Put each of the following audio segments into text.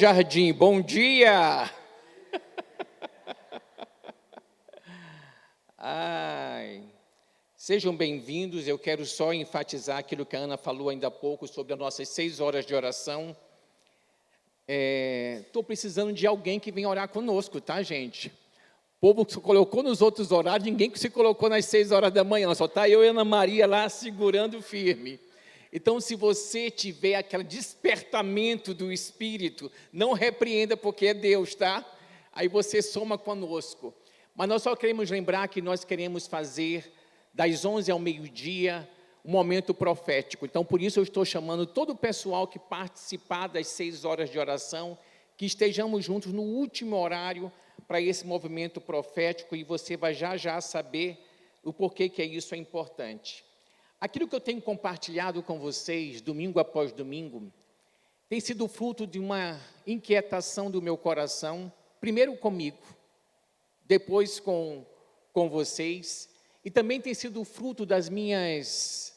Jardim, bom dia! Ai, sejam bem-vindos. Eu quero só enfatizar aquilo que a Ana falou ainda há pouco sobre as nossas 6 horas de oração. Estou precisando de alguém que venha orar conosco, tá, gente? O povo que se colocou nos outros horários, ninguém que se colocou nas 6 horas da manhã, só está eu e a Ana Maria lá segurando firme. Então, se você tiver aquele despertamento do Espírito, não repreenda porque é Deus, tá? Aí você soma conosco. Mas nós só queremos lembrar que nós queremos fazer das 11 ao meio-dia um momento profético. Então, por isso eu estou chamando todo o pessoal que participar das 6 horas de oração, que estejamos juntos no último horário para esse movimento profético, e você vai já saber o porquê que isso é importante. Aquilo que eu tenho compartilhado com vocês, domingo após domingo, tem sido fruto de uma inquietação do meu coração, primeiro comigo, depois com vocês, e também tem sido fruto das minhas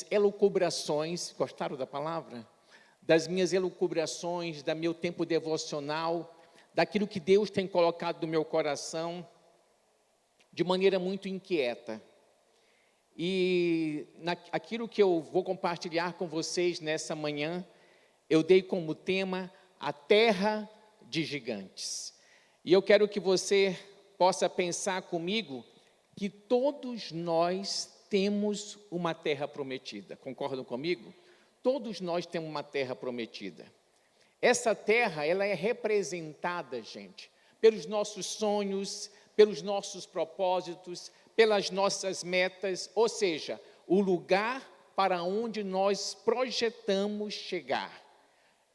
elucubrações, gostaram da palavra? Das minhas elucubrações, do meu tempo devocional, daquilo que Deus tem colocado no meu coração, de maneira muito inquieta. E aquilo que eu vou compartilhar com vocês nessa manhã, eu dei como tema a terra de gigantes. E eu quero que você possa pensar comigo que todos nós temos uma terra prometida. Concordam comigo? Todos nós temos uma terra prometida. Essa terra, ela é representada, gente, pelos nossos sonhos, pelos nossos propósitos, pelas nossas metas, ou seja, o lugar para onde nós projetamos chegar.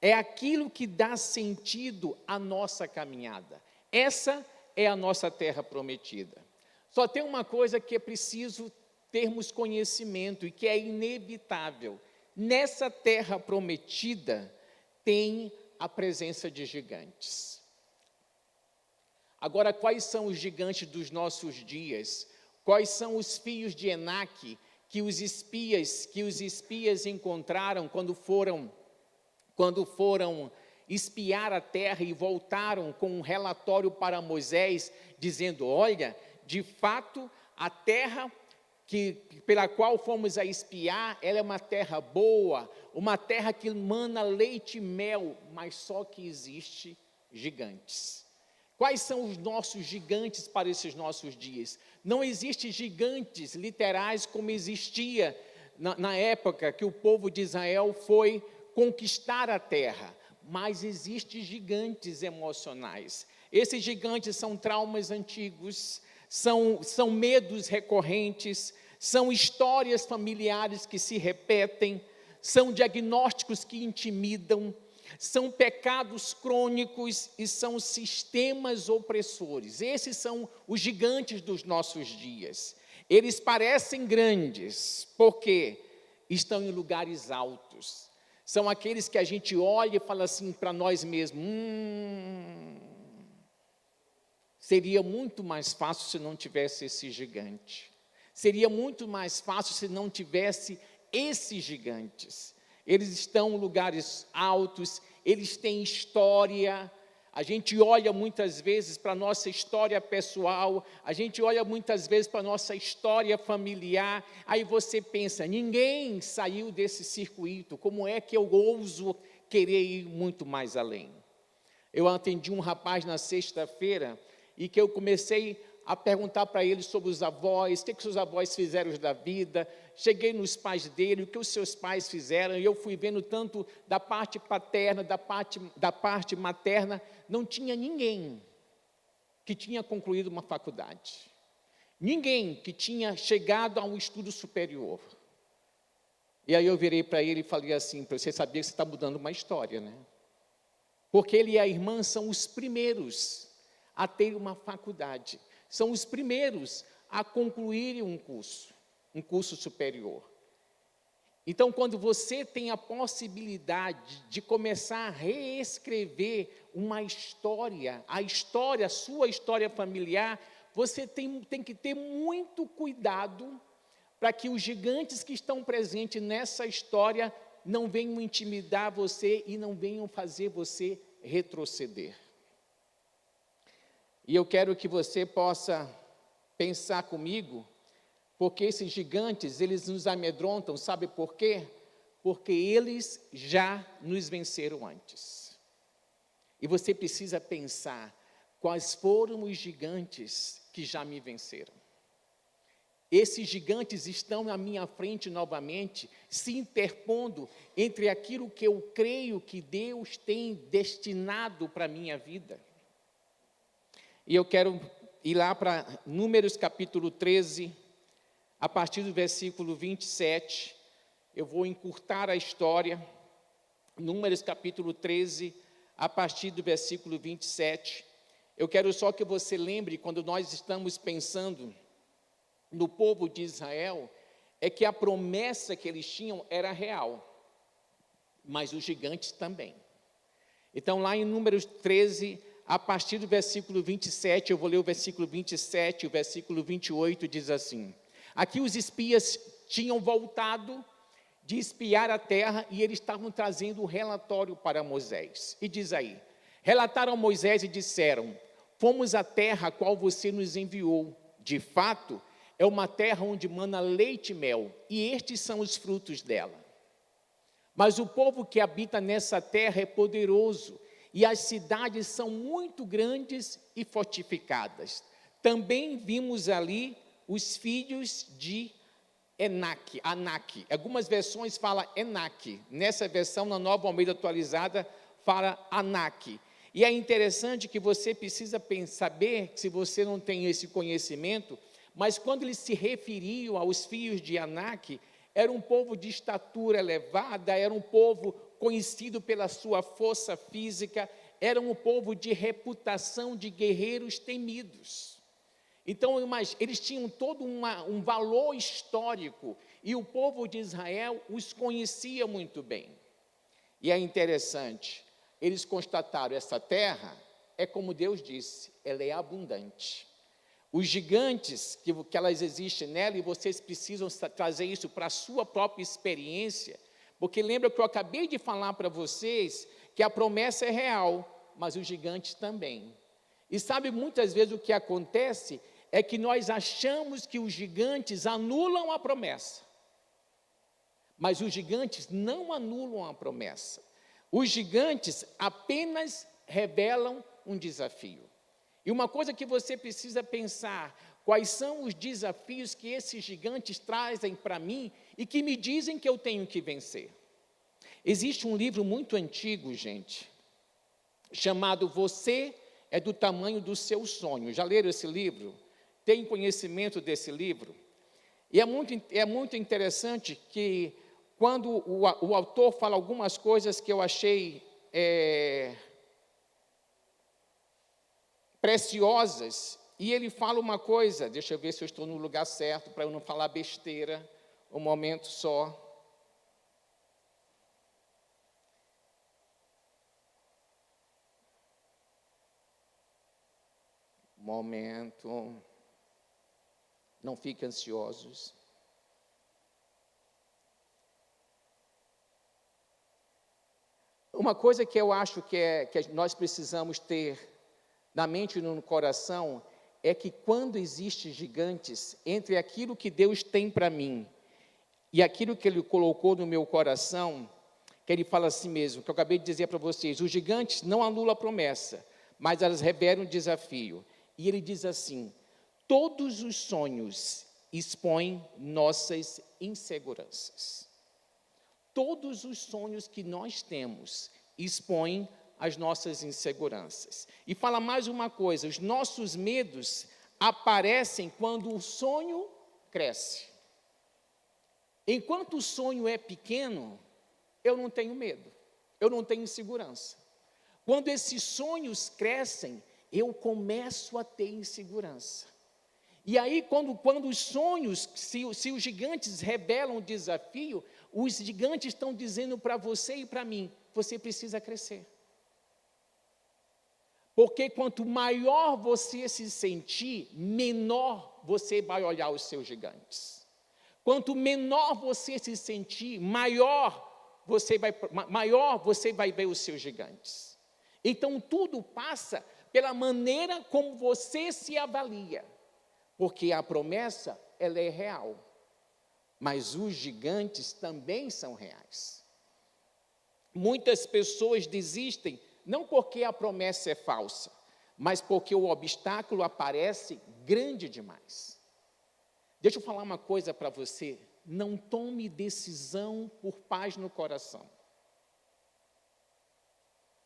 É aquilo que dá sentido à nossa caminhada. Essa é a nossa terra prometida. Só tem uma coisa que é preciso termos conhecimento e que é inevitável. Nessa terra prometida tem a presença de gigantes. Agora, quais são os gigantes dos nossos dias? Quais são os fios de Enaque que os espias encontraram quando foram espiar a terra e voltaram com um relatório para Moisés, dizendo: olha, de fato, a terra pela qual fomos a espiar, ela é uma terra boa, uma terra que mana leite e mel, mas só que existe gigantes. Quais são os nossos gigantes para esses nossos dias? Não existem gigantes literais como existia na época que o povo de Israel foi conquistar a terra, mas existem gigantes emocionais. Esses gigantes são traumas antigos, são medos recorrentes, são histórias familiares que se repetem, são diagnósticos que intimidam, são pecados crônicos e são sistemas opressores. Esses são os gigantes dos nossos dias. Eles parecem grandes porque estão em lugares altos. São aqueles que a gente olha e fala assim para nós mesmos: seria muito mais fácil se não tivesse esse gigante. Seria muito mais fácil se não tivesse esses gigantes. Eles estão em lugares altos, eles têm história. A gente olha muitas vezes para a nossa história pessoal, a gente olha muitas vezes para a nossa história familiar, aí você pensa: ninguém saiu desse circuito, como é que eu ouso querer ir muito mais além? Eu atendi um rapaz na sexta-feira e que eu comecei a perguntar para ele sobre os avós, o que os avós fizeram da vida. Cheguei nos pais dele, o que os seus pais fizeram, e eu fui vendo tanto da parte paterna, da parte materna, não tinha ninguém que tinha concluído uma faculdade, ninguém que tinha chegado a um estudo superior. E aí eu virei para ele e falei assim: você sabia que você está mudando uma história, né? Porque ele e a irmã são os primeiros a ter uma faculdade, são os primeiros a concluírem um curso superior. Então, quando você tem a possibilidade de começar a reescrever uma história, a sua história familiar, você tem que ter muito cuidado para que os gigantes que estão presentes nessa história não venham intimidar você e não venham fazer você retroceder. E eu quero que você possa pensar comigo, porque esses gigantes, eles nos amedrontam, sabe por quê? Porque eles já nos venceram antes. E você precisa pensar, quais foram os gigantes que já me venceram? Esses gigantes estão na minha frente novamente, se interpondo entre aquilo que eu creio que Deus tem destinado para a minha vida. E eu quero ir lá para Números capítulo 13, a partir do versículo 27, eu vou encurtar a história. Números capítulo 13, a partir do versículo 27. Eu quero só que você lembre, quando nós estamos pensando no povo de Israel, é que a promessa que eles tinham era real, mas os gigantes também. Então, lá em Números 13, a partir do versículo 27, eu vou ler o versículo 27, o versículo 28 diz assim: aqui os espias tinham voltado de espiar a terra e eles estavam trazendo o relatório para Moisés. E diz aí, relataram a Moisés e disseram: fomos à terra a qual você nos enviou. De fato, é uma terra onde mana leite e mel, e estes são os frutos dela. Mas o povo que habita nessa terra é poderoso, e as cidades são muito grandes e fortificadas. Também vimos ali os filhos de Anak. Algumas versões falam Enac. Nessa versão, na Nova Almeida Atualizada, fala Anak. E é interessante que você precisa saber, se você não tem esse conhecimento, mas quando eles se referiam aos filhos de Anak, era um povo de estatura elevada, era um povo conhecido pela sua força física, era um povo de reputação de guerreiros temidos. Então, eles tinham todo um valor histórico, e o povo de Israel os conhecia muito bem. E é interessante, eles constataram, essa terra é como Deus disse, ela é abundante. Os gigantes, que elas existem nela, e vocês precisam trazer isso para a sua própria experiência, porque lembra que eu acabei de falar para vocês, que a promessa é real, mas os gigantes também. E sabe, muitas vezes o que acontece é que nós achamos que os gigantes anulam a promessa, mas os gigantes não anulam a promessa. Os gigantes apenas revelam um desafio. E uma coisa que você precisa pensar, quais são os desafios que esses gigantes trazem para mim e que me dizem que eu tenho que vencer. Existe um livro muito antigo, gente, chamado Você é do Tamanho do Seu Sonho. Já leram esse livro? Tem conhecimento desse livro? E é muito interessante que quando o autor fala algumas coisas que eu achei preciosas, e ele fala uma coisa, deixa eu ver se eu estou no lugar certo, para eu não falar besteira, um momento só. Momento, não fiquem ansiosos. Uma coisa que eu acho que nós precisamos ter na mente e no coração, é que quando existem gigantes entre aquilo que Deus tem para mim e aquilo que Ele colocou no meu coração, que Ele fala assim mesmo, que eu acabei de dizer para vocês, os gigantes não anulam a promessa, mas elas revelam um desafio. E Ele diz assim, todos os sonhos expõem nossas inseguranças. Todos os sonhos que nós temos expõem as nossas inseguranças. E fala mais uma coisa, os nossos medos aparecem quando o sonho cresce. Enquanto o sonho é pequeno, eu não tenho medo, eu não tenho insegurança. Quando esses sonhos crescem, eu começo a ter insegurança. E aí, quando os sonhos, se os gigantes revelam o desafio, os gigantes estão dizendo para você e para mim, você precisa crescer. Porque quanto maior você se sentir, menor você vai olhar os seus gigantes. Quanto menor você se sentir, maior maior você vai ver os seus gigantes. Então, tudo passa pela maneira como você se avalia, porque a promessa, ela é real, mas os gigantes também são reais. Muitas pessoas desistem, não porque a promessa é falsa, mas porque o obstáculo aparece grande demais. Deixa eu falar uma coisa para você, não tome decisão por paz no coração.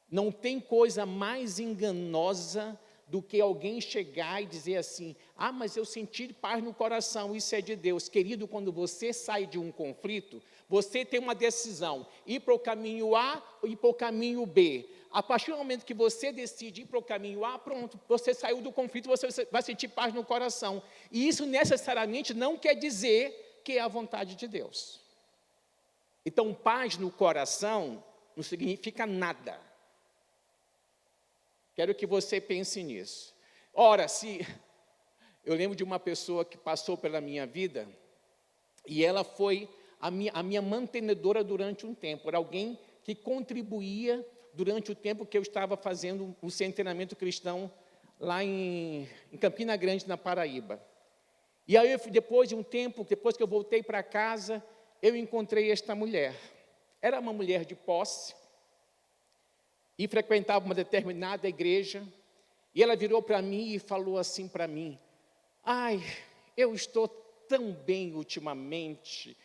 Não tem coisa mais enganosa do que alguém chegar e dizer assim, mas eu senti paz no coração, isso é de Deus. Querido, quando você sai de um conflito, você tem uma decisão, ir para o caminho A ou ir para o caminho B. A partir do momento que você decide ir para o caminho A, pronto, você saiu do conflito, você vai sentir paz no coração. E isso necessariamente não quer dizer que é a vontade de Deus. Então, paz no coração não significa nada. Quero que você pense nisso. Ora, eu lembro de uma pessoa que passou pela minha vida, e ela foi a minha mantenedora durante um tempo, era alguém que contribuía durante o tempo que eu estava fazendo o centenamento cristão lá em Campina Grande, na Paraíba. E aí, depois de um tempo, depois que eu voltei para casa, eu encontrei esta mulher. Era uma mulher de posse, e frequentava uma determinada igreja, e ela virou para mim e falou assim para mim, eu estou tão bem ultimamente,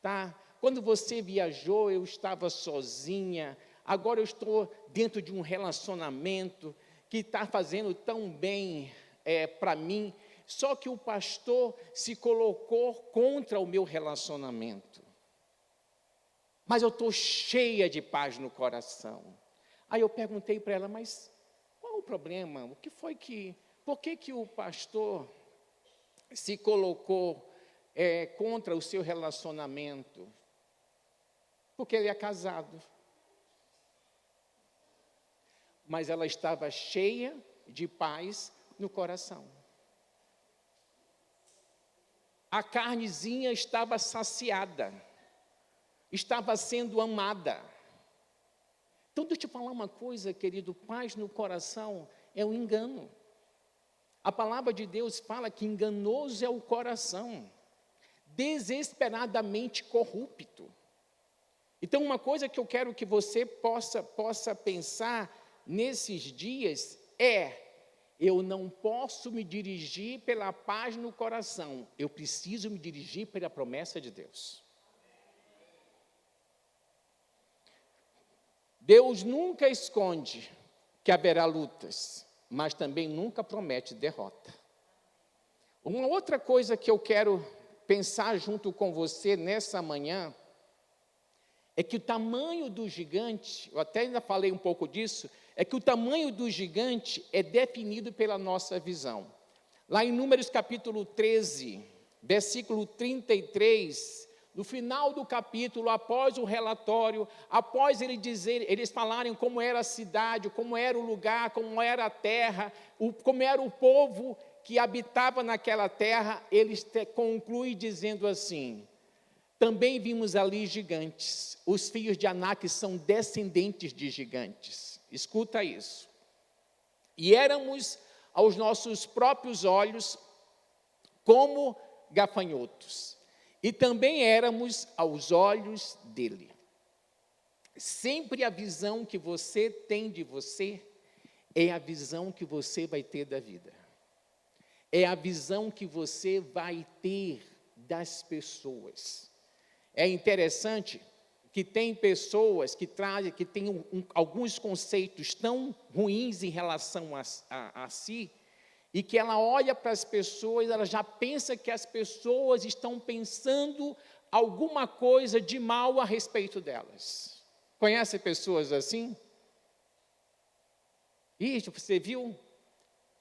tá? Quando você viajou, eu estava sozinha, agora eu estou dentro de um relacionamento que está fazendo tão bem para mim, só que o pastor se colocou contra o meu relacionamento. Mas eu estou cheia de paz no coração. Aí eu perguntei para ela, mas qual o problema? O que foi por que o pastor se colocou contra o seu relacionamento? Porque ele é casado. Mas ela estava cheia de paz no coração. A carnezinha estava saciada, estava sendo amada. Então, deixa eu te falar uma coisa, querido, paz no coração é um engano. A palavra de Deus fala que enganoso é o coração, desesperadamente corrupto. Então, uma coisa que eu quero que você possa pensar nesses dias eu não posso me dirigir pela paz no coração, eu preciso me dirigir pela promessa de Deus. Deus nunca esconde que haverá lutas, mas também nunca promete derrota. Uma outra coisa que eu quero pensar junto com você nessa manhã, é que o tamanho do gigante, eu até ainda falei um pouco disso, é que o tamanho do gigante é definido pela nossa visão. Lá em Números capítulo 13, versículo 33, no final do capítulo, após o relatório, após eles falarem como era a cidade, como era o lugar, como era a terra, como era o povo que habitava naquela terra, eles concluem dizendo assim, também vimos ali gigantes, os filhos de Anak são descendentes de gigantes, escuta isso, e éramos aos nossos próprios olhos como gafanhotos, e também éramos aos olhos dele. Sempre a visão que você tem de você é a visão que você vai ter da vida. É a visão que você vai ter das pessoas. É interessante que tem pessoas que têm alguns conceitos tão ruins em relação a si, e que ela olha para as pessoas, ela já pensa que as pessoas estão pensando alguma coisa de mal a respeito delas. Conhece pessoas assim? Você viu?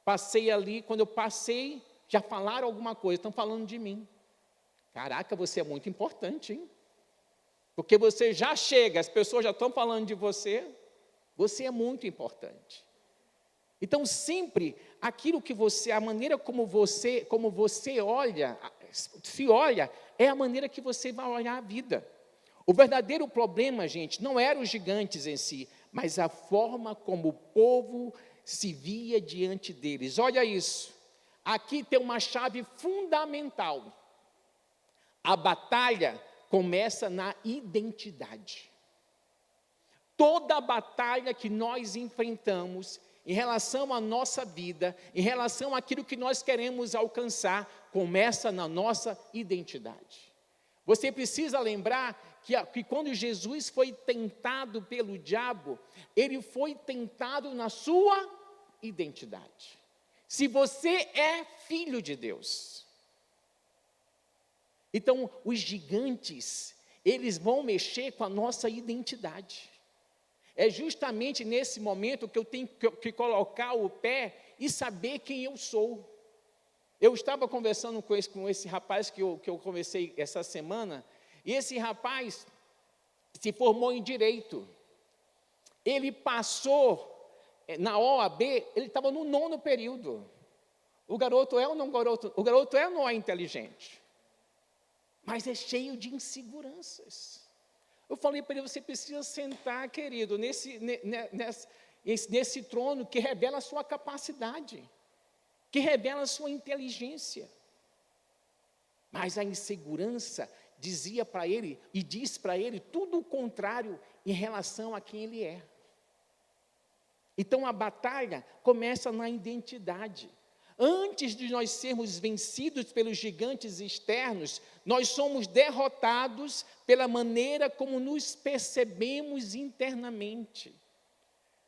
Passei ali, quando eu passei, já falaram alguma coisa, estão falando de mim. Caraca, você é muito importante, hein? Porque você já chega, as pessoas já estão falando de você, você é muito importante. Então, sempre, aquilo que a maneira como você olha, se olha, é a maneira que você vai olhar a vida. O verdadeiro problema, gente, não eram os gigantes em si, mas a forma como o povo se via diante deles. Olha isso. Aqui tem uma chave fundamental. A batalha começa na identidade. Toda a batalha que nós enfrentamos em relação à nossa vida, em relação àquilo que nós queremos alcançar, começa na nossa identidade. Você precisa lembrar que quando Jesus foi tentado pelo diabo, ele foi tentado na sua identidade. Se você é filho de Deus. Então, os gigantes, eles vão mexer com a nossa identidade. É justamente nesse momento que eu tenho que colocar o pé e saber quem eu sou. Eu estava conversando com esse rapaz que eu conversei essa semana, e esse rapaz se formou em Direito. Ele passou na OAB, ele estava no 9º período. O garoto é ou não garoto? O garoto é ou não é inteligente? Mas é cheio de inseguranças. Eu falei para ele, você precisa sentar, querido, nesse trono que revela a sua capacidade, que revela a sua inteligência. Mas a insegurança dizia para ele, e diz para ele, tudo o contrário em relação a quem ele é. Então a batalha começa na identidade. Antes de nós sermos vencidos pelos gigantes externos, nós somos derrotados pela maneira como nos percebemos internamente.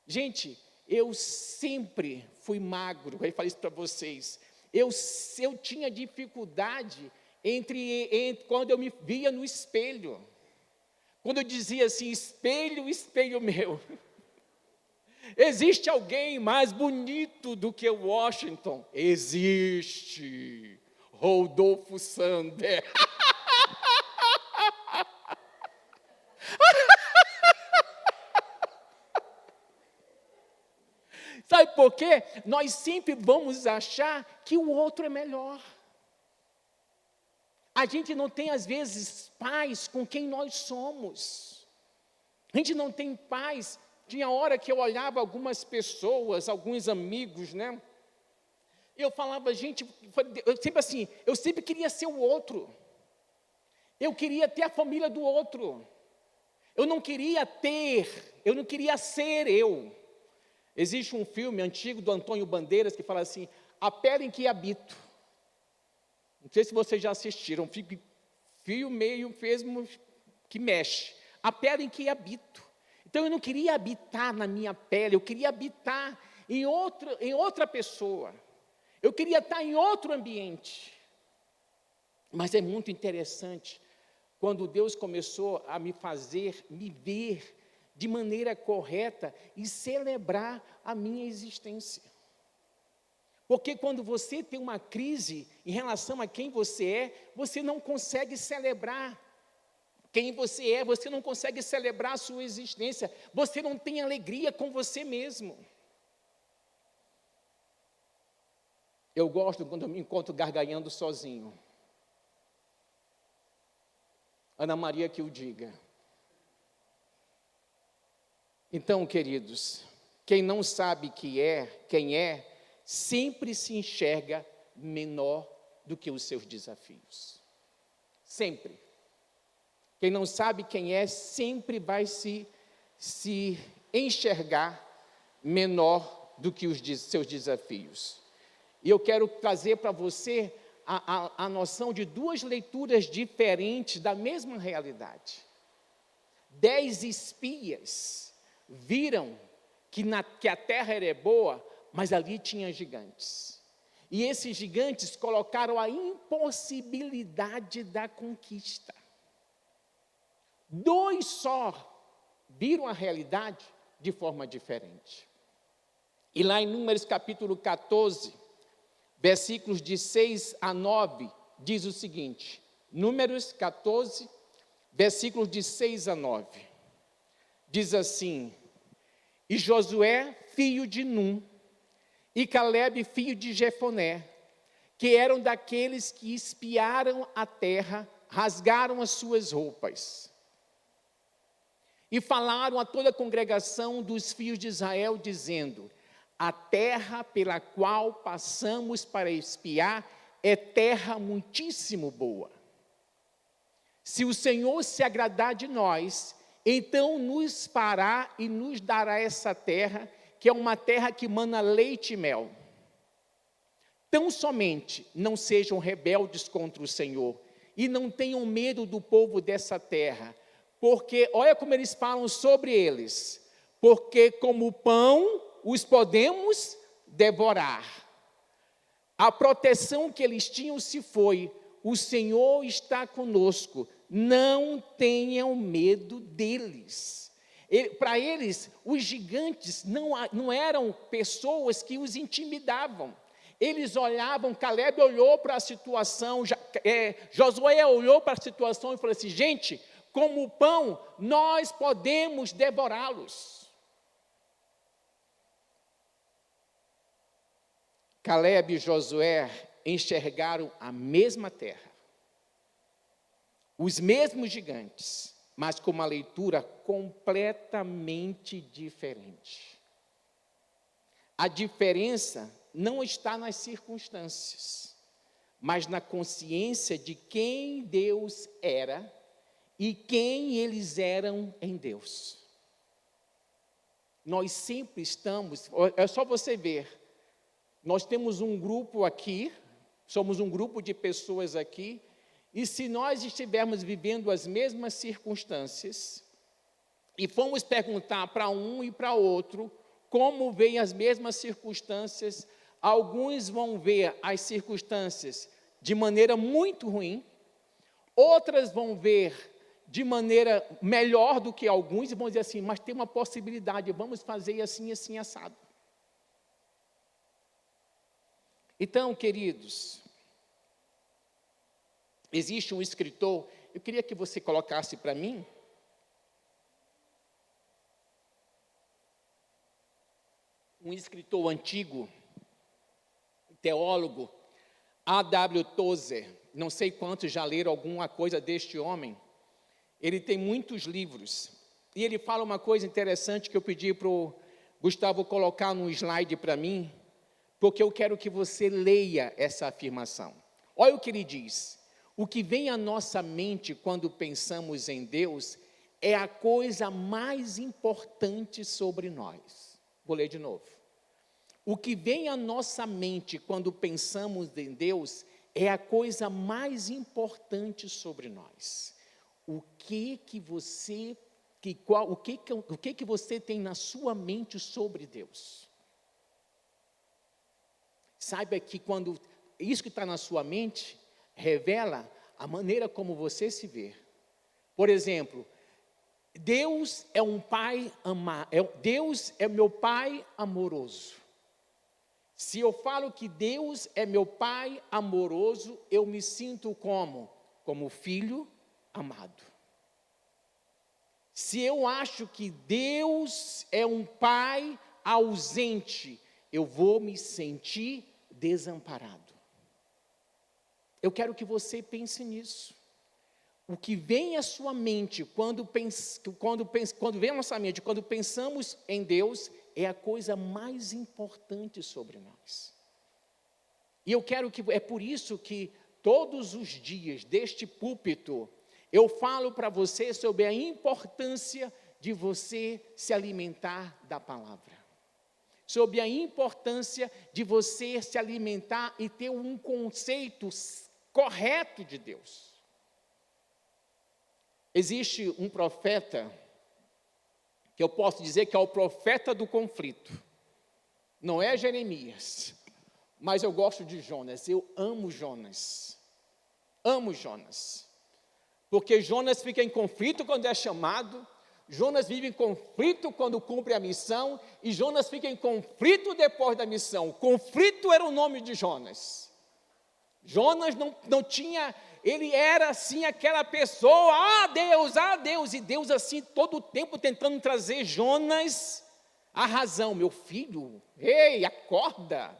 Gente, eu sempre fui magro, eu falei isso para vocês. Eu tinha dificuldade entre quando eu me via no espelho. Quando eu dizia assim, espelho, espelho meu. Existe alguém mais bonito do que o Washington? Existe. Rodolfo Sander. Sabe por quê? Nós sempre vamos achar que o outro é melhor. A gente não tem, às vezes, paz com quem nós somos. A gente não tem paz. Tinha hora que eu olhava algumas pessoas, alguns amigos, né? Eu falava, gente, eu sempre queria ser o outro. Eu queria ter a família do outro. Eu não queria ser eu. Existe um filme antigo do Antônio Bandeiras que fala assim, A Pele em que Habito. Não sei se vocês já assistiram, fio meio mesmo que mexe. A pele em que habito. Então, eu não queria habitar na minha pele, eu queria habitar em outra pessoa. Eu queria estar em outro ambiente. Mas é muito interessante, quando Deus começou a me fazer, me ver de maneira correta e celebrar a minha existência. Porque quando você tem uma crise em relação a quem você é, você não consegue celebrar quem você é, você não consegue celebrar a sua existência, você não tem alegria com você mesmo. Eu gosto quando eu me encontro gargalhando sozinho. Ana Maria que o diga. Então, queridos, quem não sabe quem é, sempre se enxerga menor do que os seus desafios. Sempre. Quem não sabe quem é, sempre vai se enxergar menor do que os seus desafios. E eu quero trazer para você a noção de duas leituras diferentes da mesma realidade. 10 espias viram que a terra era boa, mas ali tinha gigantes. E esses gigantes colocaram a impossibilidade da conquista. 2 só viram a realidade de forma diferente. E lá em Números capítulo 14, versículos de 6 a 9, diz o seguinte, Números 14, versículos de 6 a 9, diz assim, e Josué, filho de Num, e Calebe, filho de Jefoné, que eram daqueles que espiaram a terra, rasgaram as suas roupas. E falaram a toda a congregação dos filhos de Israel, dizendo: a terra pela qual passamos para espiar é terra muitíssimo boa. Se o Senhor se agradar de nós, então nos fará e nos dará essa terra, que é uma terra que mana leite e mel. Tão somente não sejam rebeldes contra o Senhor, e não tenham medo do povo dessa terra, porque, olha como eles falam sobre eles, porque como pão os podemos devorar. A proteção que eles tinham se foi, o Senhor está conosco, não tenham medo deles. Para eles, os gigantes não eram pessoas que os intimidavam. Eles olhavam, Caleb olhou para a situação, Josué olhou para a situação e falou assim: gente, como pão, nós podemos devorá-los. Caleb e Josué enxergaram a mesma terra, os mesmos gigantes, mas com uma leitura completamente diferente. A diferença não está nas circunstâncias, mas na consciência de quem Deus era e quem eles eram em Deus. Nós sempre estamos, é só você ver, nós temos um grupo aqui, somos um grupo de pessoas aqui, e se nós estivermos vivendo as mesmas circunstâncias, e formos perguntar para um e para outro, como veem as mesmas circunstâncias, alguns vão ver as circunstâncias de maneira muito ruim, outras vão ver de maneira melhor do que alguns, e vão dizer assim, mas tem uma possibilidade, vamos fazer assim, assim, assado. Então, queridos, existe um escritor, eu queria que você colocasse para mim, um escritor antigo, teólogo, A.W. Tozer, não sei quantos já leram alguma coisa deste homem, ele tem muitos livros, e ele fala uma coisa interessante que eu pedi para o Gustavo colocar no slide para mim, porque eu quero que você leia essa afirmação. Olha o que ele diz: o que vem à nossa mente quando pensamos em Deus é a coisa mais importante sobre nós. Vou ler de novo. O que vem à nossa mente quando pensamos em Deus é a coisa mais importante sobre nós. O que você tem na sua mente sobre Deus? Saiba que quando isso que está na sua mente revela a maneira como você se vê. Por exemplo, Deus é um pai Deus é meu pai amoroso. Se eu falo que Deus é meu pai amoroso, eu me sinto como filho amado. Se eu acho que Deus é um pai ausente, eu vou me sentir desamparado. Eu quero que você pense nisso. O que vem à sua mente quando vem à nossa mente, quando pensamos em Deus, é a coisa mais importante sobre nós. E é por isso que todos os dias deste púlpito, eu falo para você sobre a importância de você se alimentar da palavra. Sobre a importância de você se alimentar e ter um conceito correto de Deus. Existe um profeta, que eu posso dizer que é o profeta do conflito. Não é Jeremias, mas eu gosto de Jonas, eu amo Jonas. Amo Jonas. Porque Jonas fica em conflito quando é chamado, Jonas vive em conflito quando cumpre a missão, e Jonas fica em conflito depois da missão. O conflito era o nome de Jonas. Jonas não tinha, ele era assim aquela pessoa, ah Deus, e Deus assim todo o tempo tentando trazer Jonas à razão. Meu filho, ei, acorda.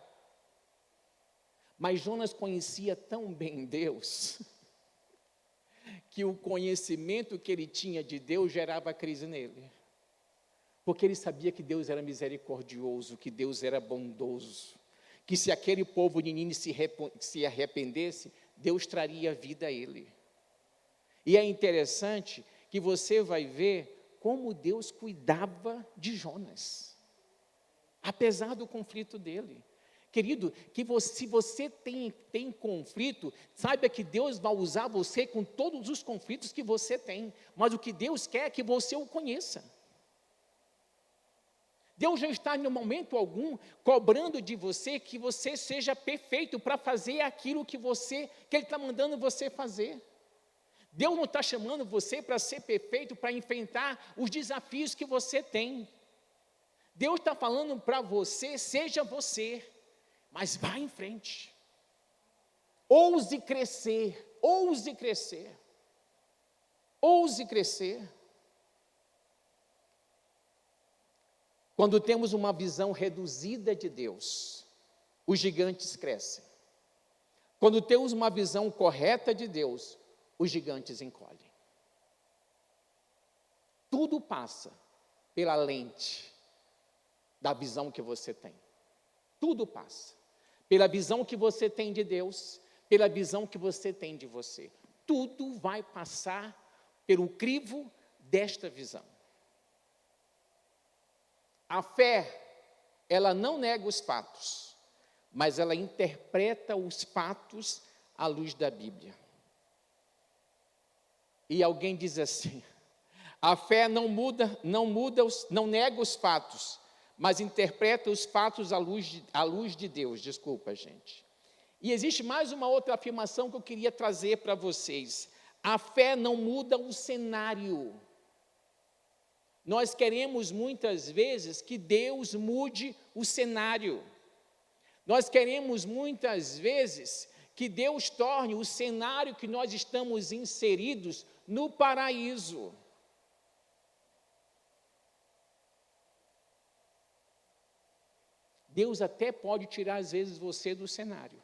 Mas Jonas conhecia tão bem Deus, que o conhecimento que ele tinha de Deus gerava crise nele. Porque ele sabia que Deus era misericordioso, que Deus era bondoso, que se aquele povo de Nínive se arrependesse, Deus traria vida a ele. E é interessante que você vai ver como Deus cuidava de Jonas, apesar do conflito dele. Querido, se você tem conflito, saiba que Deus vai usar você com todos os conflitos que você tem, mas o que Deus quer é que você o conheça. Deus não está, em momento algum, cobrando de você que você seja perfeito para fazer aquilo que Ele está mandando você fazer. Deus não está chamando você para ser perfeito, para enfrentar os desafios que você tem. Deus está falando para você, seja você, mas vá em frente. Ouse crescer, ouse crescer, ouse crescer. Quando temos uma visão reduzida de Deus, os gigantes crescem. Quando temos uma visão correta de Deus, os gigantes encolhem. Tudo passa pela lente da visão que você tem. Tudo passa. Pela visão que você tem de Deus, pela visão que você tem de você. Tudo vai passar pelo crivo desta visão. A fé, ela não nega os fatos, mas ela interpreta os fatos à luz da Bíblia. E alguém diz assim: a fé não nega os fatos, mas interpreta os fatos à luz de Deus. Desculpa, gente. E existe mais uma outra afirmação que eu queria trazer para vocês. A fé não muda o cenário. Nós queremos muitas vezes que Deus mude o cenário. Nós queremos muitas vezes que Deus torne o cenário que nós estamos inseridos no paraíso. Deus até pode tirar às vezes você do cenário.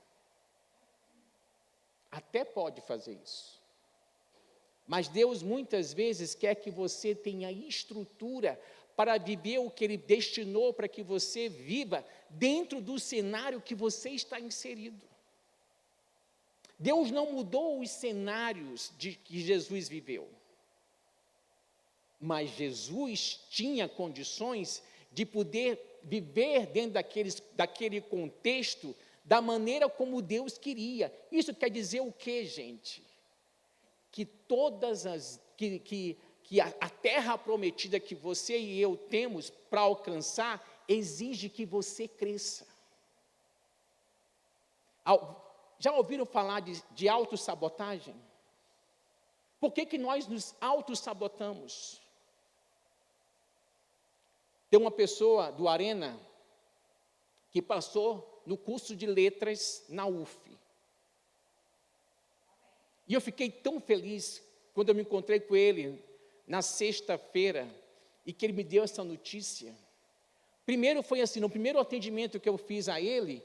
Até pode fazer isso. Mas Deus muitas vezes quer que você tenha estrutura para viver o que Ele destinou para que você viva dentro do cenário que você está inserido. Deus não mudou os cenários que Jesus viveu. Mas Jesus tinha condições de poder viver dentro daquele contexto da maneira como Deus queria. Isso quer dizer o quê, gente? Que a terra prometida que você e eu temos para alcançar, exige que você cresça. Já ouviram falar de autossabotagem? Por que nós nos autossabotamos? Tem uma pessoa do Arena que passou no curso de letras na UF. E eu fiquei tão feliz quando eu me encontrei com ele na sexta-feira e que ele me deu essa notícia. Primeiro foi assim, no primeiro atendimento que eu fiz a ele,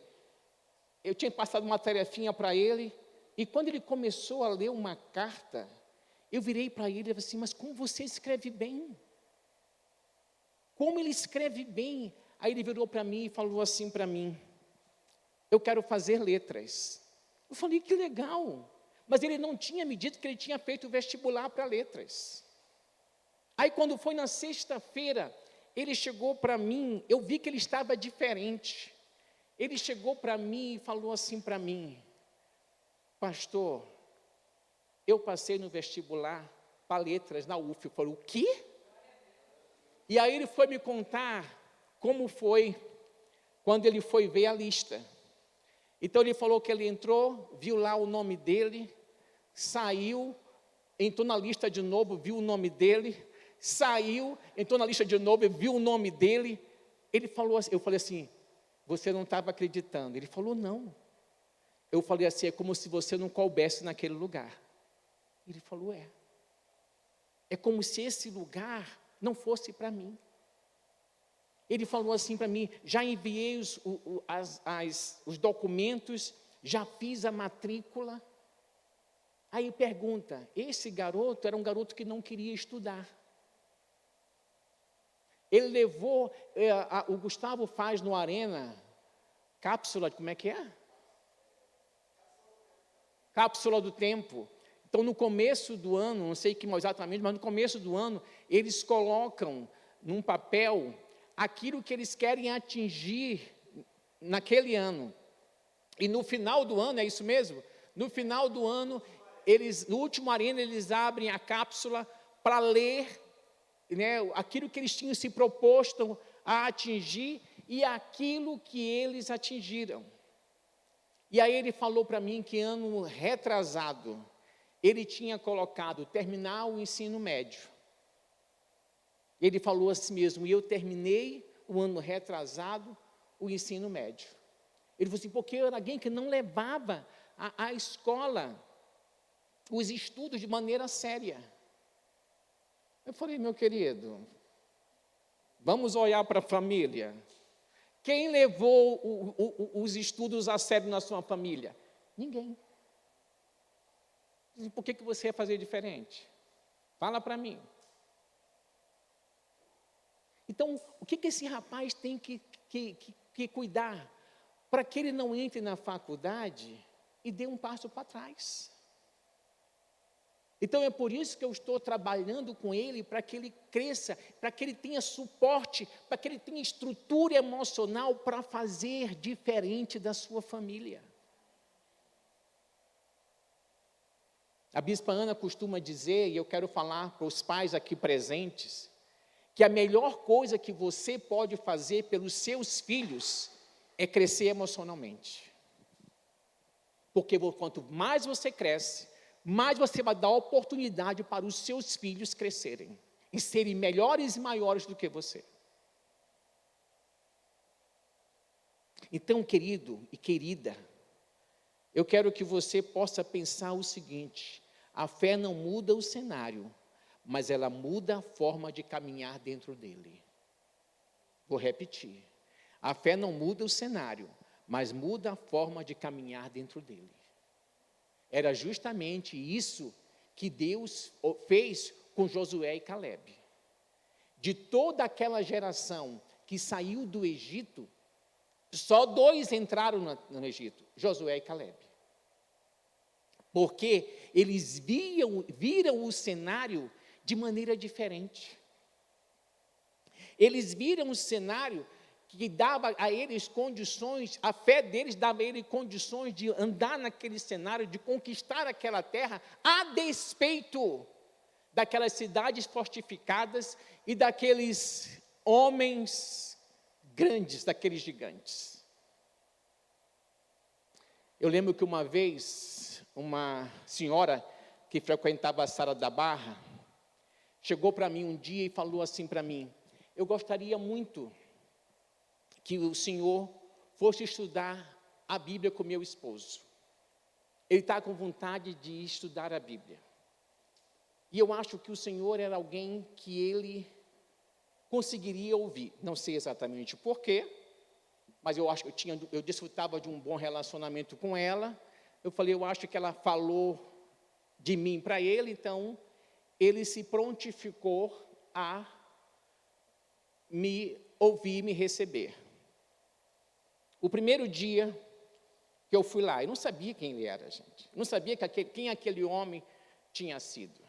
eu tinha passado uma tarefinha para ele, e quando ele começou a ler uma carta, eu virei para ele e falei assim: mas como você escreve bem? Como ele escreve bem? Aí ele virou para mim e falou assim para mim: eu quero fazer letras. Eu falei: que legal! Mas ele não tinha me dito que ele tinha feito o vestibular para letras. Aí quando foi na sexta-feira, ele chegou para mim, eu vi que ele estava diferente. Ele chegou para mim e falou assim para mim: pastor, eu passei no vestibular para letras na UF. Eu falei: o quê? E aí ele foi me contar como foi quando ele foi ver a lista. Então ele falou que ele entrou, viu lá o nome dele, saiu, entrou na lista de novo, viu o nome dele, saiu, entrou na lista de novo, viu o nome dele. Ele falou assim, eu falei assim: você não estava acreditando? Ele falou: não. Eu falei assim: é como se você não coubesse naquele lugar. Ele falou: é. É como se esse lugar não fosse para mim. Ele falou assim para mim: já enviei os documentos, já fiz a matrícula. Aí pergunta, esse garoto era um garoto que não queria estudar. Ele levou, o Gustavo faz no Arena, cápsula, como é que é? Cápsula do tempo. Então, no começo do ano, não sei que exatamente, mas no começo do ano, eles colocam num papel aquilo que eles querem atingir naquele ano. E no final do ano, é isso mesmo? No final do ano, no último Arena, eles abrem a cápsula para ler, né, aquilo que eles tinham se proposto a atingir e aquilo que eles atingiram. E aí ele falou para mim que ano retrasado, ele tinha colocado terminar o ensino médio. Ele falou assim mesmo, e eu terminei o ano retrasado o ensino médio. Ele falou assim, porque eu era alguém que não levava a escola, os estudos de maneira séria. Eu falei, meu querido, vamos olhar para a família. Quem levou os estudos a sério na sua família? Ninguém. Por que você ia fazer diferente? Fala para mim. Então, o que esse rapaz tem que cuidar? Para que ele não entre na faculdade e dê um passo para trás. Então, é por isso que eu estou trabalhando com ele, para que ele cresça, para que ele tenha suporte, para que ele tenha estrutura emocional para fazer diferente da sua família. A Bispa Ana costuma dizer, e eu quero falar para os pais aqui presentes, que a melhor coisa que você pode fazer pelos seus filhos é crescer emocionalmente. Porque quanto mais você cresce, mais você vai dar oportunidade para os seus filhos crescerem e serem melhores e maiores do que você. Então, querido e querida, eu quero que você possa pensar o seguinte: a fé não muda o cenário, mas ela muda a forma de caminhar dentro dele. Vou repetir. A fé não muda o cenário, mas muda a forma de caminhar dentro dele. Era justamente isso que Deus fez com Josué e Calebe. De toda aquela geração que saiu do Egito, só 2 entraram no Egito, Josué e Calebe. Porque eles viram o cenário de maneira diferente. Eles viram o cenário que dava a eles condições, a fé deles dava a eles condições de andar naquele cenário, de conquistar aquela terra, a despeito daquelas cidades fortificadas e daqueles homens grandes, daqueles gigantes. Eu lembro que uma vez, uma senhora que frequentava a Sara da Barra, chegou para mim um dia e falou assim para mim: eu gostaria muito que o senhor fosse estudar a Bíblia com meu esposo. Ele está com vontade de estudar a Bíblia. E eu acho que o senhor era alguém que ele conseguiria ouvir. Não sei exatamente o porquê, mas eu acho que eu desfrutava de um bom relacionamento com ela. Eu falei, eu acho que ela falou de mim para ele, então ele se prontificou a me ouvir, me receber. O primeiro dia que eu fui lá, eu não sabia quem ele era, gente. Eu não sabia quem aquele homem tinha sido.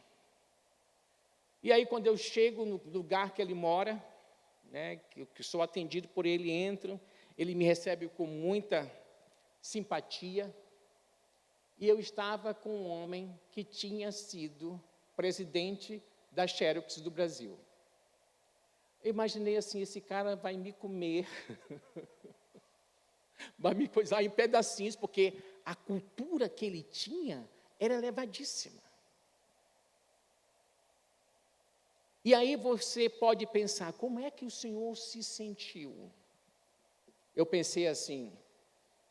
E aí, quando eu chego no lugar que ele mora, né, que sou atendido por ele, entro, ele me recebe com muita simpatia. E eu estava com um homem que tinha sido presidente da Xerox do Brasil. Eu imaginei assim, esse cara vai me comer, vai me coisar em pedacinhos, porque a cultura que ele tinha era elevadíssima. E aí você pode pensar, como é que o Senhor se sentiu? Eu pensei assim,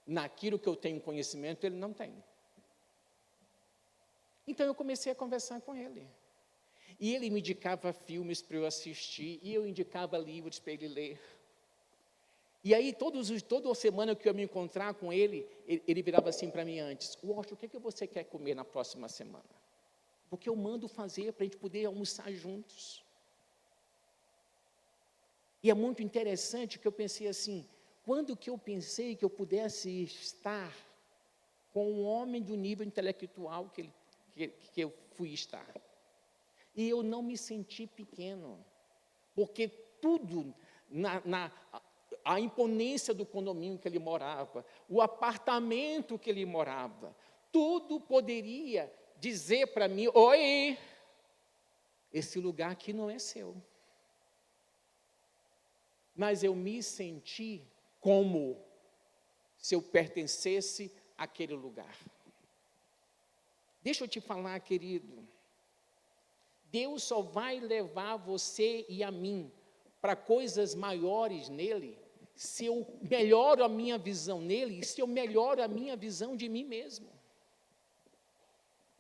naquilo que eu tenho conhecimento, ele não tem. Então eu comecei a conversar com ele. E ele me indicava filmes para eu assistir, e eu indicava livros para ele ler. E aí, toda semana que eu me encontrar com ele virava assim para mim antes: Washington, o que é que você quer comer na próxima semana? Porque eu mando fazer para a gente poder almoçar juntos. E é muito interessante que eu pensei assim: quando que eu pensei que eu pudesse estar com um homem do nível intelectual que eu fui estar? E eu não me senti pequeno, porque tudo, a imponência do condomínio que ele morava, o apartamento que ele morava, tudo poderia dizer para mim: oi, esse lugar aqui não é seu. Mas eu me senti como se eu pertencesse àquele lugar. Deixa eu te falar, querido, Deus só vai levar você e a mim para coisas maiores nele, se eu melhoro a minha visão nele, e se eu melhoro a minha visão de mim mesmo.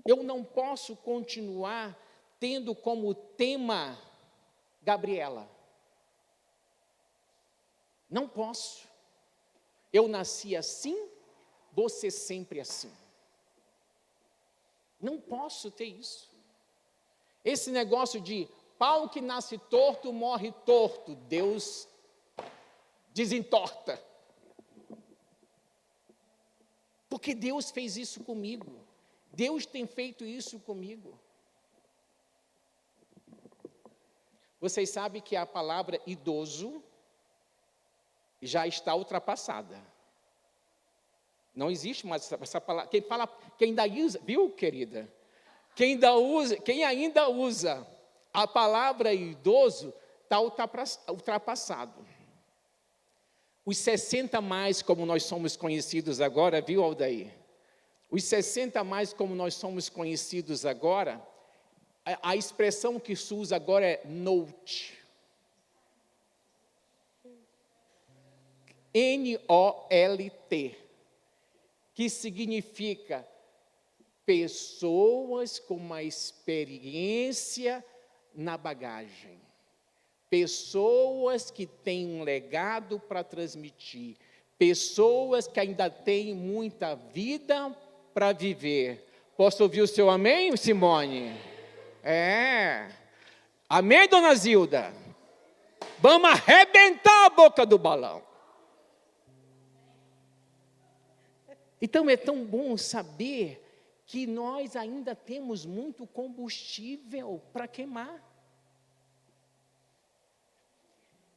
Eu não posso continuar tendo como tema Gabriela. Não posso. Eu nasci assim, vou ser sempre assim. Não posso ter isso. Esse negócio de pau que nasce torto, morre torto, Deus desentorta. Porque Deus fez isso comigo. Deus tem feito isso comigo. Vocês sabem que a palavra idoso já está ultrapassada. Não existe mais essa palavra. Quem ainda usa, viu, querida? Quem ainda usa a palavra idoso está ultrapassado. Os 60 mais, como nós somos conhecidos agora, viu, Aldair? Os 60 mais, como nós somos conhecidos agora, a expressão que se usa agora é NOT. NOLT, que significa pessoas com uma experiência na bagagem, pessoas que têm um legado para transmitir, pessoas que ainda têm muita vida para viver. Posso ouvir o seu amém, Simone? Amém, dona Zilda? Vamos arrebentar a boca do balão. Então é tão bom saber que nós ainda temos muito combustível para queimar.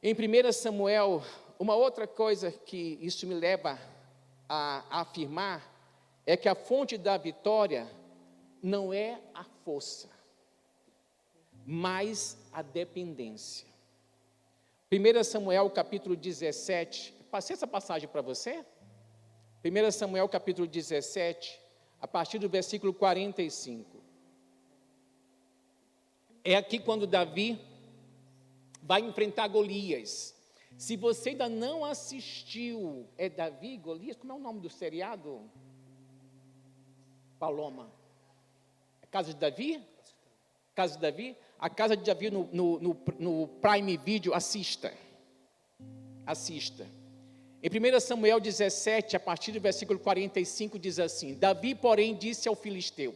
Em 1 Samuel, uma outra coisa que isso me leva a afirmar é que a fonte da vitória não é a força, mas a dependência. 1 Samuel capítulo 17, passei essa passagem para você? 1 Samuel capítulo 17, a partir do versículo 45. É aqui quando Davi vai enfrentar Golias. Se você ainda não assistiu, é Davi, Golias, como é o nome do seriado? Paloma. A Casa de Davi? Casa de Davi? A Casa de Davi no Prime Video, assista. Assista. Em 1 Samuel 17, a partir do versículo 45, diz assim: Davi, porém, disse ao filisteu: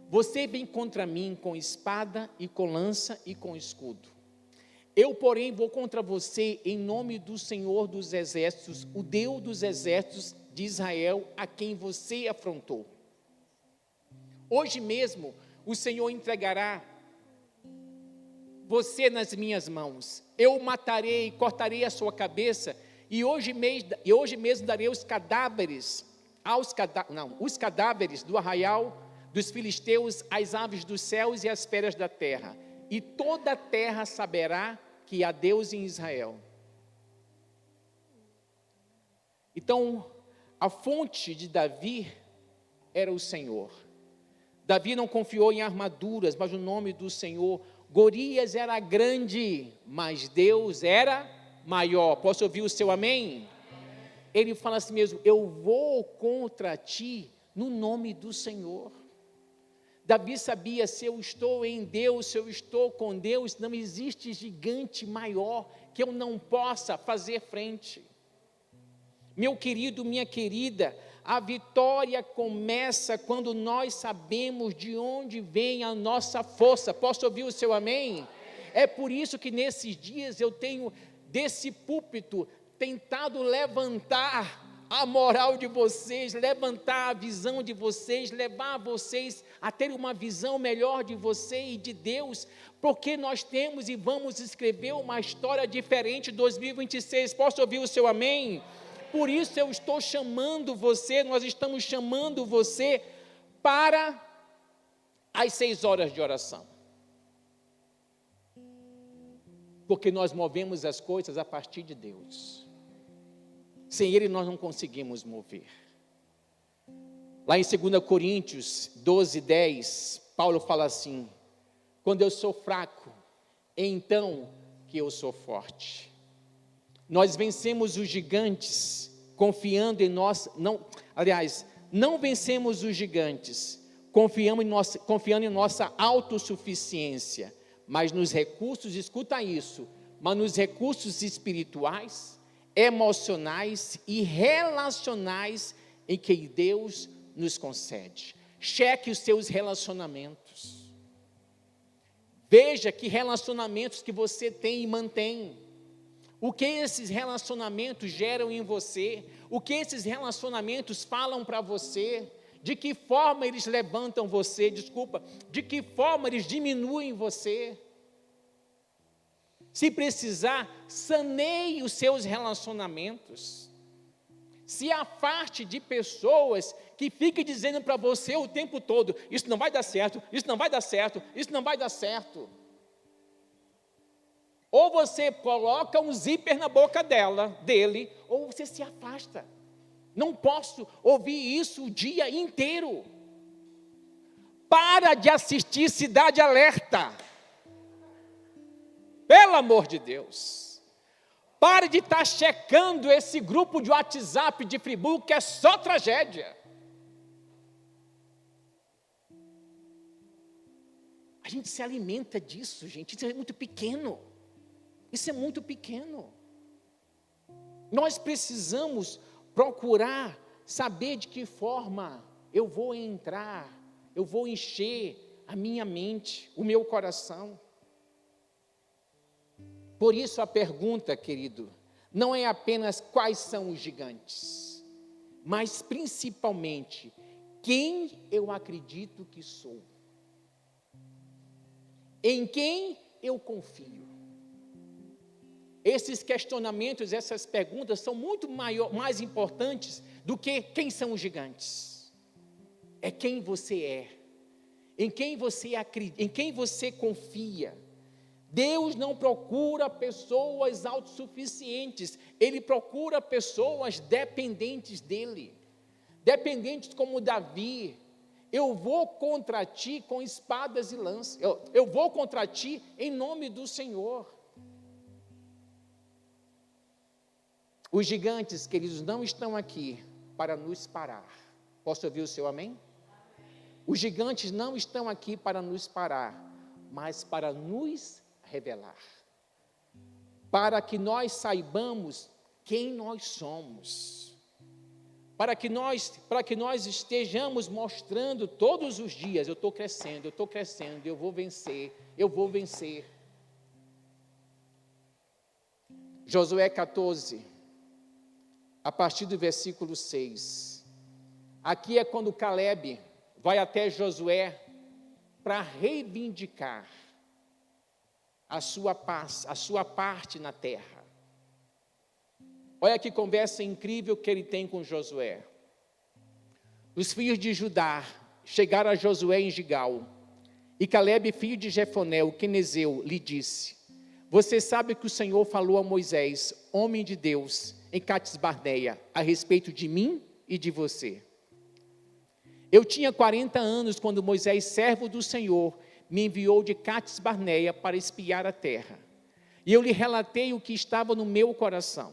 você vem contra mim com espada e com lança e com escudo. Eu, porém, vou contra você em nome do Senhor dos exércitos, o Deus dos exércitos de Israel, a quem você afrontou. Hoje mesmo o Senhor entregará você nas minhas mãos. Eu o matarei, cortarei a sua cabeça, e hoje mesmo darei os cadáveres do arraial dos filisteus, às aves dos céus e às feras da terra, e toda a terra saberá que há Deus em Israel. Então, a fonte de Davi era o Senhor. Davi não confiou em armaduras, mas no nome do Senhor. Golias era grande, mas Deus era maior. Posso ouvir o seu amém? Ele fala assim mesmo: eu vou contra ti no nome do Senhor. Davi sabia: se eu estou em Deus, se eu estou com Deus, não existe gigante maior que eu não possa fazer frente. Meu querido, minha querida, a vitória começa quando nós sabemos de onde vem a nossa força. Posso ouvir o seu amém? É por isso que nesses dias eu tenho, desse púlpito, tentado levantar a moral de vocês, levantar a visão de vocês, levar vocês a ter uma visão melhor de você e de Deus, porque nós temos e vamos escrever uma história diferente em 2026. Posso ouvir o seu amém? Por isso eu estou chamando você, nós estamos chamando você para as 6 horas de oração. Porque nós movemos as coisas a partir de Deus. Sem Ele nós não conseguimos mover. Lá em 2 Coríntios 12:10, Paulo fala assim: quando eu sou fraco, então que eu sou forte. Nós vencemos os gigantes confiando em nós, não vencemos os gigantes confiando em nossa autossuficiência, mas nos recursos, escuta isso, mas nos recursos espirituais, emocionais e relacionais em que Deus nos concede. Cheque os seus relacionamentos. Veja que relacionamentos que você tem e mantém. O que esses relacionamentos geram em você? O que esses relacionamentos falam para você? De que forma eles levantam você? De que forma eles diminuem você? Se precisar, saneie os seus relacionamentos. Se afaste de pessoas que fiquem dizendo para você o tempo todo: isso não vai dar certo, isso não vai dar certo, isso não vai dar certo. Ou você coloca um zíper na boca dele, ou você se afasta. Não posso ouvir isso o dia inteiro. Para de assistir Cidade Alerta. Pelo amor de Deus. Pare de estar checando esse grupo de WhatsApp de Friburgo, que é só tragédia. A gente se alimenta disso, gente. Isso é muito pequeno. Isso é muito pequeno. Nós precisamos procurar saber de que forma eu vou entrar, eu vou encher a minha mente, o meu coração. Por isso a pergunta, querido, não é apenas quais são os gigantes, mas principalmente, quem eu acredito que sou? Em quem eu confio? Esses questionamentos, essas perguntas são muito mais importantes do que quem são os gigantes. É quem você é, em quem você acredita, em quem você confia. Deus não procura pessoas autossuficientes, Ele procura pessoas dependentes dEle. Dependentes como Davi. Eu vou contra ti com espadas e lanças, eu vou contra ti em nome do Senhor. Os gigantes, queridos, não estão aqui para nos parar. Posso ouvir o seu amém? Os gigantes não estão aqui para nos parar, mas para nos revelar. Para que nós saibamos quem nós somos. Para que nós estejamos mostrando todos os dias: eu estou crescendo, eu vou vencer, eu vou vencer. Josué 14. A partir do versículo 6, aqui é quando Caleb vai até Josué para reivindicar a sua paz, a sua parte na terra. Olha que conversa incrível que ele tem com Josué. Os filhos de Judá chegaram a Josué em Gigal, e Caleb, filho de Jefoné, o quenezeu, lhe disse: você sabe que o Senhor falou a Moisés, homem de Deus, em Cades Barneia, a respeito de mim e de você. Eu tinha 40 anos quando Moisés, servo do Senhor, me enviou de Cades Barneia para espiar a terra. E eu lhe relatei o que estava no meu coração.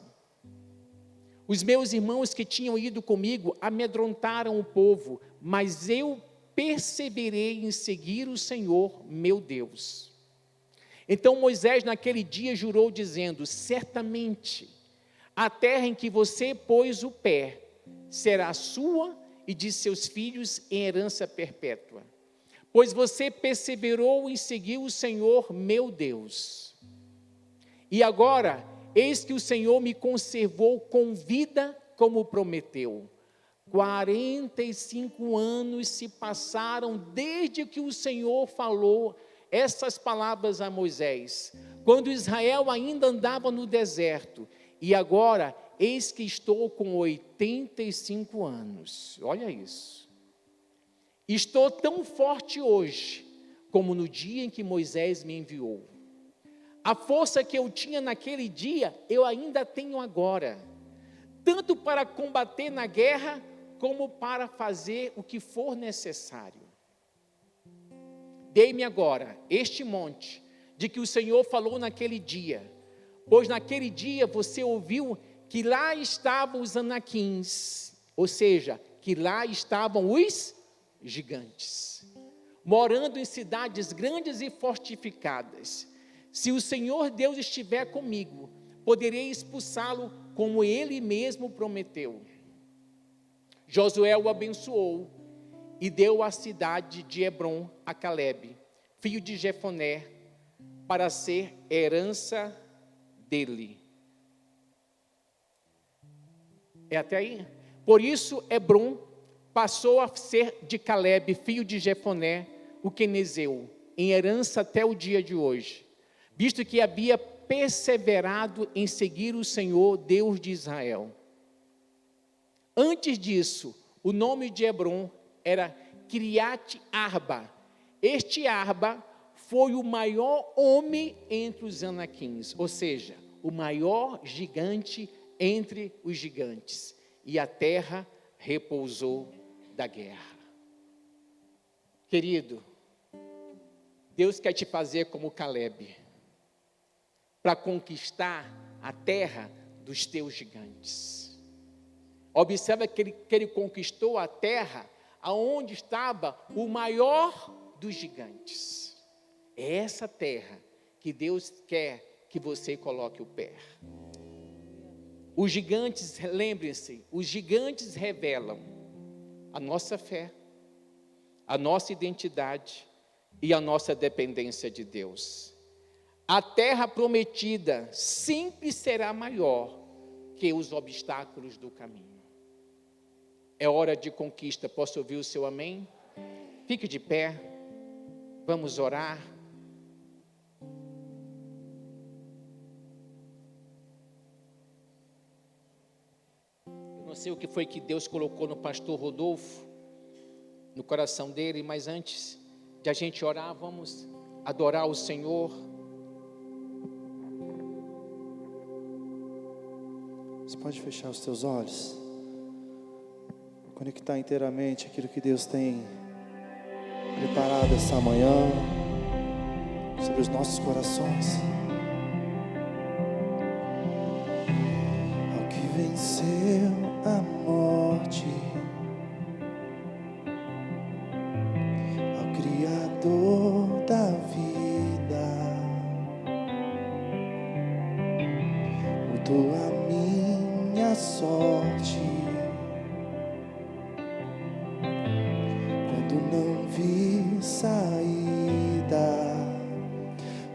Os meus irmãos que tinham ido comigo amedrontaram o povo, mas eu perseverei em seguir o Senhor, meu Deus. Então Moisés naquele dia jurou dizendo: certamente a terra em que você pôs o pé será sua e de seus filhos em herança perpétua. Pois você perseverou em seguir o Senhor meu Deus. E agora, eis que o Senhor me conservou com vida como prometeu. 45 anos se passaram desde que o Senhor falou essas palavras a Moisés, quando Israel ainda andava no deserto, e agora, eis que estou com 85 anos, olha isso, estou tão forte hoje, como no dia em que Moisés me enviou, a força que eu tinha naquele dia, eu ainda tenho agora, tanto para combater na guerra, como para fazer o que for necessário. Dei-me agora este monte, de que o Senhor falou naquele dia, pois naquele dia você ouviu que lá estavam os anaquins, ou seja, que lá estavam os gigantes, morando em cidades grandes e fortificadas. Se o Senhor Deus estiver comigo, poderei expulsá-lo como Ele mesmo prometeu. Josué o abençoou e deu a cidade de Hebrom a Calebe, filho de Jefoné, para ser herança dele. É até aí? Por isso Hebrom passou a ser de Calebe, filho de Jefoné, o quenezeu, em herança até o dia de hoje, visto que havia perseverado em seguir o Senhor, Deus de Israel. Antes disso, o nome de Hebrom era Kiriat Arba. Este Arba foi o maior homem entre os anaquins, ou seja, o maior gigante entre os gigantes. E a terra repousou da guerra. Querido, Deus quer te fazer como Calebe, para conquistar a terra dos teus gigantes. Observa que ele conquistou a terra aonde estava o maior dos gigantes. É essa terra que Deus quer que você coloque o pé. Os gigantes, lembrem-se, os gigantes revelam a nossa fé, a nossa identidade e a nossa dependência de Deus. A terra prometida sempre será maior que os obstáculos do caminho. É hora de conquista. Posso ouvir o seu amém? Fique de pé. Vamos orar. Eu não sei o que foi que Deus colocou no pastor Rodolfo, no coração dele, mas antes de a gente orar, vamos adorar o Senhor. Você pode fechar os teus olhos, conectar inteiramente aquilo que Deus tem preparado essa manhã sobre os nossos corações. Ao que venceu a morte, ao Criador da vida, mudou a minha sorte. Quando não vi saída,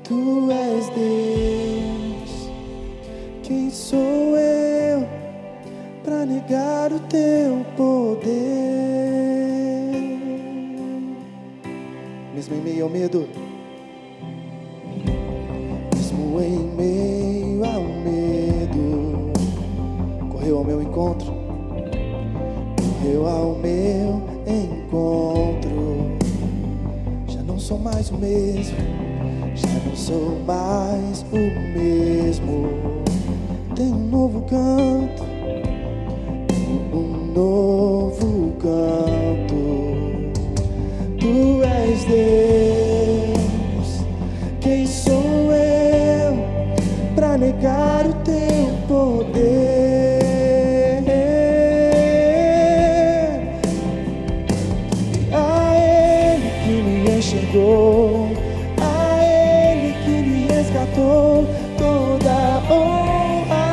Tu és Deus. Quem sou eu para negar o Teu poder? Mesmo em meio ao medo, mesmo em meio ao medo, correu ao meu encontro, correu ao meu encontro. Já não sou mais o mesmo, já não sou mais o mesmo. Tenho um novo canto, tenho um novo canto. Tu és Deus. Quem sou eu para negar o Teu poder? Enxergou, a Ele que me resgatou, toda honra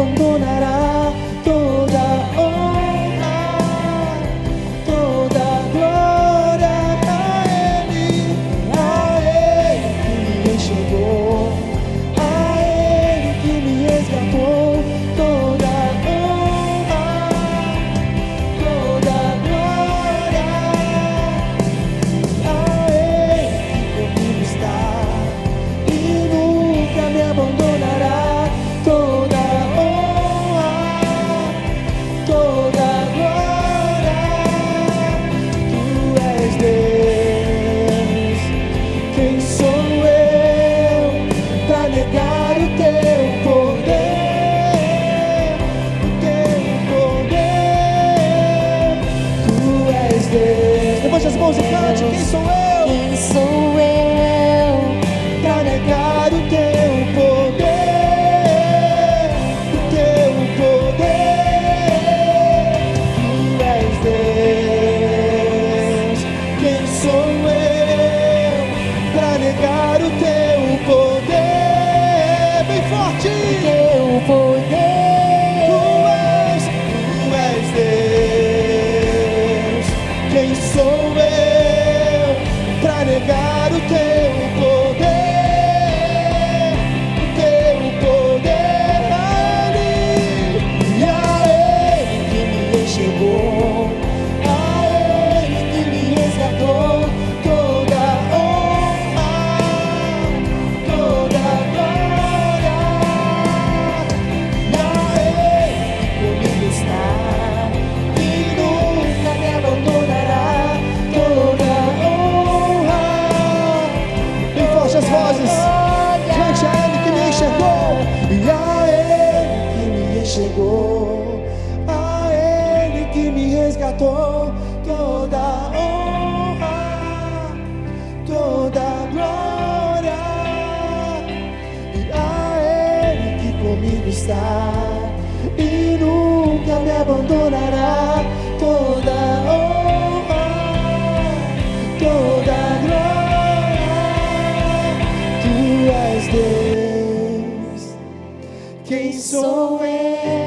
abandonará. Toda honra, toda glória a Ele que me enxergou, a Ele que me resgatou. Toda honra, toda glória a Ele que comigo está e nunca me abandonará. Toda honra, toda glória, Tu és Deus. Quem sou eu pra negar o Teu poder? O Teu poder, Tu és Deus. Levante as mãos e cante. Quem sou eu? Quem sou eu? Pra negar o Teu poder, o Teu poder, Tu és Deus. Quem sou eu pra negar o Teu poder? Bem forte! Teu poder. Tu és Deus. Quem sou eu pra negar o Teu poder? O Teu poder a Ele, e a Ele que me enxergou, a Ele que me resgatou. Toda honra, toda glória, e a Ele que comigo está e nunca me abandonará. Toda honra, bem forte as vozes, cante a Ele que me enxergou, e a Ele que me enxergou, a Ele que me resgatou. Toda honra, toda glória, e a Ele que comigo está e nunca me abandonará. Toda honra, toda glória, Tu és Deus. Quem sou eu